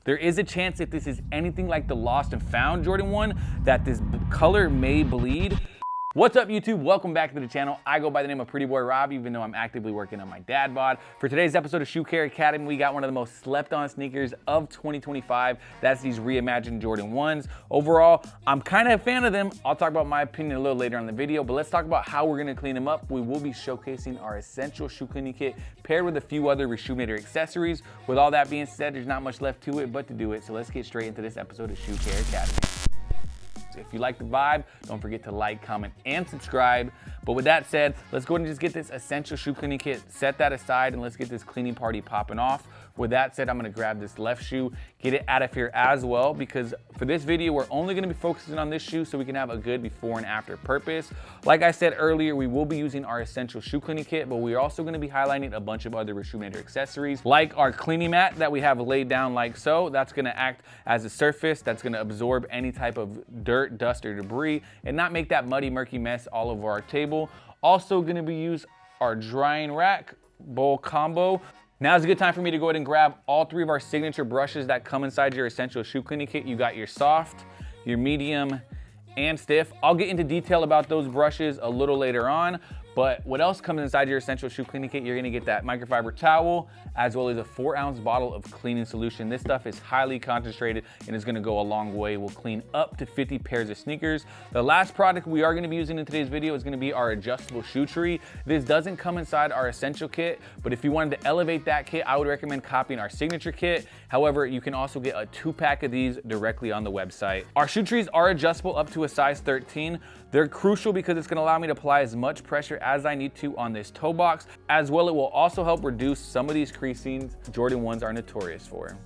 There is a chance if this is anything like the lost and found Jordan 1 that this color may bleed. What's up YouTube? Welcome back to the channel. I go by the name of Pretty Boy Rob, even though I'm actively working on my dad bod. For today's episode of Shoe Care Academy, we got one of the most slept on sneakers of 2025. That's these Reimagined Jordan 1s. Overall, I'm kind of a fan of them. I'll talk about my opinion a little later on in the video, but let's talk about how we're gonna clean them up. We will be showcasing our essential shoe cleaning kit paired with a few other Reshoevn8r accessories. With all that being said, there's not much left to it but to do it. So let's get straight into this episode of Shoe Care Academy. If you like the vibe, don't forget to like, comment, and subscribe. But with that said, let's go ahead and just get this essential shoe cleaning kit, set that aside, and let's get this cleaning party popping off. With that said, I'm gonna grab this left shoe, get it out of here as well, because for this video, we're only gonna be focusing on this shoe so we can have a good before and after purpose. Like I said earlier, we will be using our essential shoe cleaning kit, but we're also gonna be highlighting a bunch of other Reshoevn8r accessories, like our cleaning mat that we have laid down like so. That's gonna act as a surface that's gonna absorb any type of dirt, dust, or debris and not make that muddy, murky mess all over our table. Also gonna be used our drying rack bowl combo. Now is a good time for me to go ahead and grab all three of our signature brushes that come inside your essential shoe cleaning kit. You got your soft, your medium, and stiff. I'll get into detail about those brushes a little later on, but what else comes inside your essential shoe cleaning kit? You're gonna get that microfiber towel, as well as a 4-ounce bottle of cleaning solution. This stuff is highly concentrated and is gonna go a long way. We'll clean up to 50 pairs of sneakers. The last product we are gonna be using in today's video is gonna be our adjustable shoe tree. This doesn't come inside our essential kit, but if you wanted to elevate that kit, I would recommend copying our signature kit. However, you can also get a 2-pack of these directly on the website. Our shoe trees are adjustable up to a size 13. They're crucial because it's gonna allow me to apply as much pressure as I need to on this toe box. As well, it will also help reduce some of these creasings Jordan 1s are notorious for.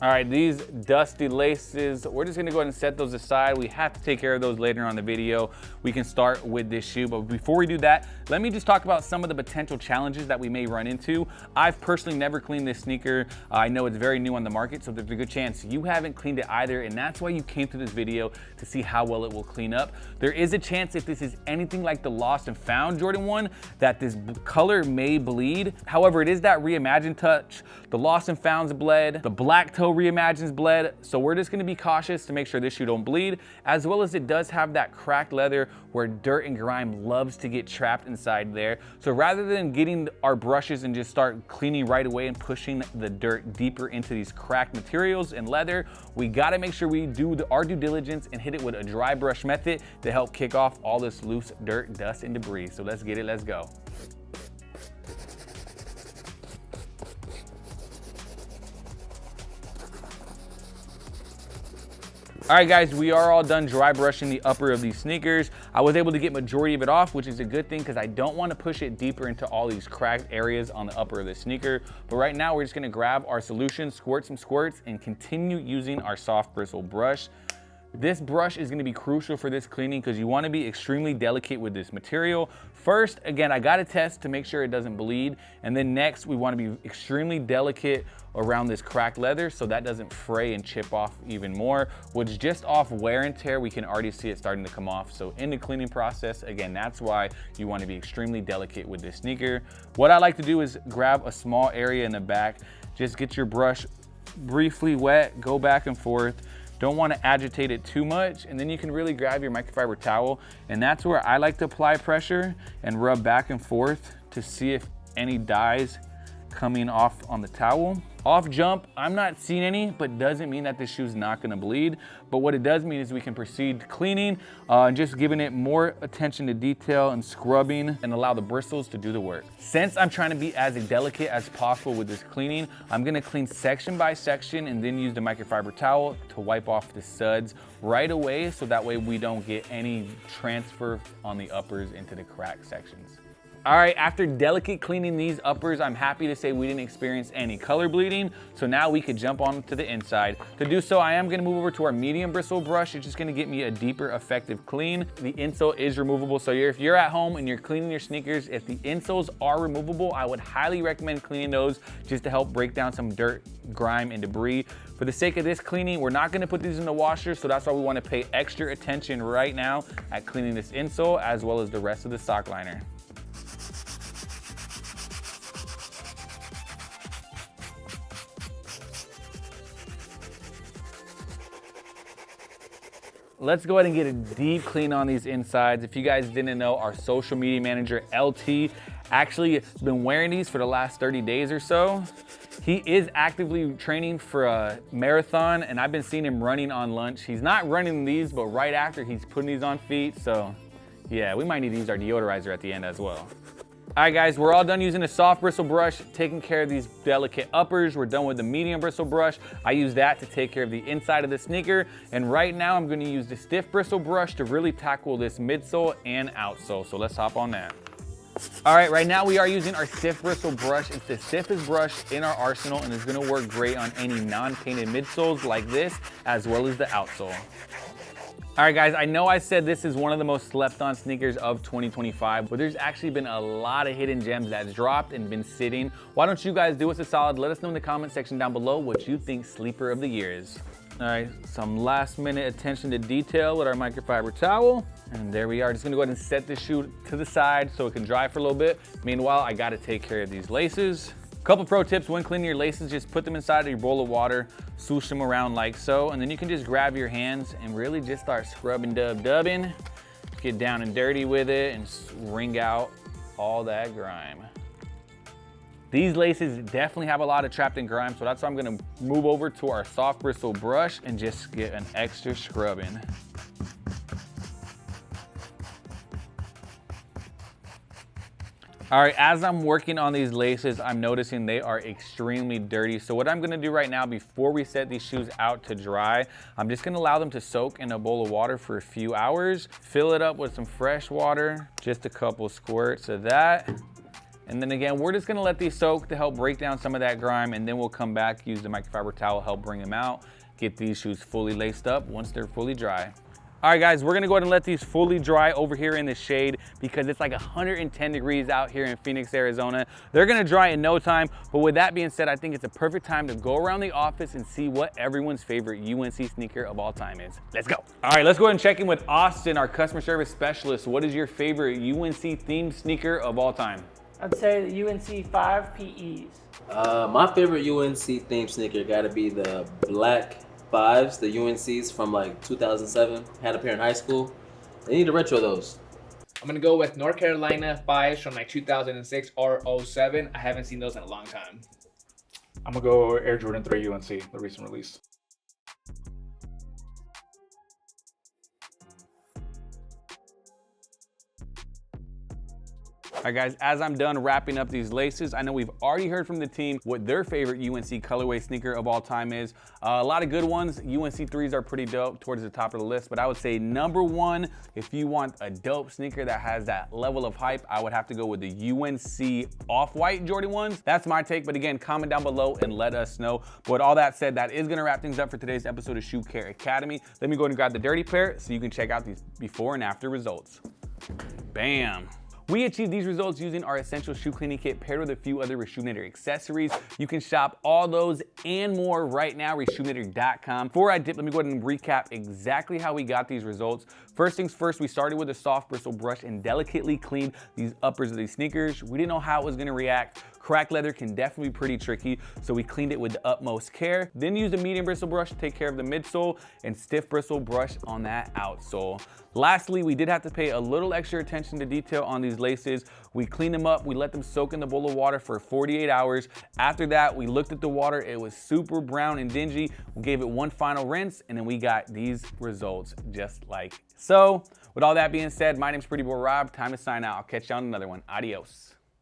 All right, these dusty laces, we're just gonna go ahead and set those aside. We have to take care of those later on in the video. We can start with this shoe, but before we do that, let me just talk about some of the potential challenges that we may run into. I've personally never cleaned this sneaker. I know it's very new on the market, so there's a good chance you haven't cleaned it either, and that's why you came to this video to see how well it will clean up. There is a chance if this is anything like the lost and found Jordan 1 that this color may bleed. However, it is that reimagined touch. The lost and found's bled, the black toe Reimagine's bled, so we're just gonna be cautious to make sure this shoe don't bleed, as well as it does have that cracked leather where dirt and grime loves to get trapped inside there. So rather than getting our brushes and just start cleaning right away and pushing the dirt deeper into these cracked materials and leather, we gotta make sure we do our due diligence and hit it with a dry brush method to help kick off all this loose dirt, dust, and debris. So let's get it, let's go. All right guys, we are all done dry brushing the upper of these sneakers. I was able to get majority of it off, which is a good thing because I don't want to push it deeper into all these cracked areas on the upper of the sneaker. But right now we're just gonna grab our solution, squirt some squirts, and continue using our soft bristle brush. This brush is gonna be crucial for this cleaning because you wanna be extremely delicate with this material. First, again, I gotta test to make sure it doesn't bleed. And then next, we wanna be extremely delicate around this cracked leather so that doesn't fray and chip off even more, which just off wear and tear, we can already see it starting to come off. So in the cleaning process, again, that's why you wanna be extremely delicate with this sneaker. What I like to do is grab a small area in the back, just get your brush briefly wet, go back and forth. Don't want to agitate it too much, and then you can really grab your microfiber towel, and that's where I like to apply pressure and rub back and forth to see if any dyes coming off on the towel. Off jump, I'm not seeing any, but doesn't mean that this shoe's not gonna bleed. But what it does mean is we can proceed cleaning and just giving it more attention to detail and scrubbing and allow the bristles to do the work. Since I'm trying to be as delicate as possible with this cleaning, I'm gonna clean section by section and then use the microfiber towel to wipe off the suds right away so that way we don't get any transfer on the uppers into the cracked sections. All right, after delicate cleaning these uppers, I'm happy to say we didn't experience any color bleeding, so now we could jump on to the inside. To do so, I am gonna move over to our medium bristle brush. It's just gonna get me a deeper, effective clean. The insole is removable, so if you're at home and you're cleaning your sneakers, if the insoles are removable, I would highly recommend cleaning those just to help break down some dirt, grime, and debris. For the sake of this cleaning, we're not gonna put these in the washer, so that's why we wanna pay extra attention right now at cleaning this insole as well as the rest of the sock liner. let's go ahead and get a deep clean on these insides. If you guys didn't know, our social media manager, LT, actually has been wearing these for the last 30 days or so. He is actively training for a marathon, and I've been seeing him running on lunch. He's not running these, but right after he's putting these on feet. So yeah, we might need to use our deodorizer at the end as well. All right guys, we're all done using a soft bristle brush, taking care of these delicate uppers. We're done with the medium bristle brush. I use that to take care of the inside of the sneaker. And right now I'm gonna use the stiff bristle brush to really tackle this midsole and outsole. So let's hop on that. All right, right now we are using our stiff bristle brush. It's the stiffest brush in our arsenal and is gonna work great on any non-painted midsoles like this, as well as the outsole. All right guys, I know I said this is one of the most slept on sneakers of 2025, but there's actually been a lot of hidden gems that's dropped and been sitting. Why don't you guys do us a solid? Let us know in the comment section down below what you think sleeper of the year is. All right, some last minute attention to detail with our microfiber towel. And there we are, just gonna go ahead and set this shoe to the side so it can dry for a little bit. Meanwhile, I gotta take care of these laces. Couple pro tips when cleaning your laces, just put them inside of your bowl of water, swoosh them around like so, and then you can just grab your hands and really just start scrubbing dubbing, get down and dirty with it and wring out all that grime. These laces definitely have a lot of trapped in grime, so that's why I'm gonna move over to our soft bristle brush and just get an extra scrubbing. All right, as I'm working on these laces, I'm noticing they are extremely dirty. So what I'm gonna do right now, before we set these shoes out to dry, I'm just gonna allow them to soak in a bowl of water for a few hours, fill it up with some fresh water, just a couple squirts of that. And then again, we're just gonna let these soak to help break down some of that grime, and then we'll come back, use the microfiber towel, help bring them out, get these shoes fully laced up once they're fully dry. All right guys, we're gonna go ahead and let these fully dry over here in the shade because it's like 110 degrees out here in Phoenix, Arizona. They're gonna dry in no time, but with that being said, I think it's a perfect time to go around the office and see what everyone's favorite UNC sneaker of all time is. Let's go. All right, let's go ahead and check in with Austin, our customer service specialist. What is your favorite UNC themed sneaker of all time? I'd say the UNC 5 PEs. My favorite UNC themed sneaker gotta be the black 5s, the UNCs from like 2007. Had a pair in high school. They need to retro those. I'm gonna go with North Carolina 5s from like 2006 or 07. I haven't seen those in a long time. I'm gonna go Air Jordan 3 UNC, the recent release. All right guys, as I'm done wrapping up these laces, I know we've already heard from the team what their favorite UNC colorway sneaker of all time is. A lot of good ones. UNC 3s are pretty dope towards the top of the list, but I would say number one, if you want a dope sneaker that has that level of hype, I would have to go with the UNC off-white Jordan 1s. That's my take, but again, comment down below and let us know. But with all that said, that is gonna wrap things up for today's episode of Shoe Care Academy. Let me go and grab the dirty pair so you can check out these before and after results. Bam. We achieved these results using our essential shoe cleaning kit paired with a few other Reshoevn8r accessories. You can shop all those and more right now, Reshoevn8r.com. Before I dip, let me go ahead and recap exactly how we got these results. First things first, we started with a soft bristle brush and delicately cleaned these uppers of these sneakers. We didn't know how it was gonna react. Cracked leather can definitely be pretty tricky, so we cleaned it with the utmost care. Then used a medium bristle brush to take care of the midsole and stiff bristle brush on that outsole. Lastly, we did have to pay a little extra attention to detail on these laces. We cleaned them up, we let them soak in the bowl of water for 48 hours. After that, we looked at the water, it was super brown and dingy. We gave it one final rinse, and then we got these results just like so. With all that being said, my name's Pretty Boy Rob. Time to sign out. I'll catch you on another one. Adios.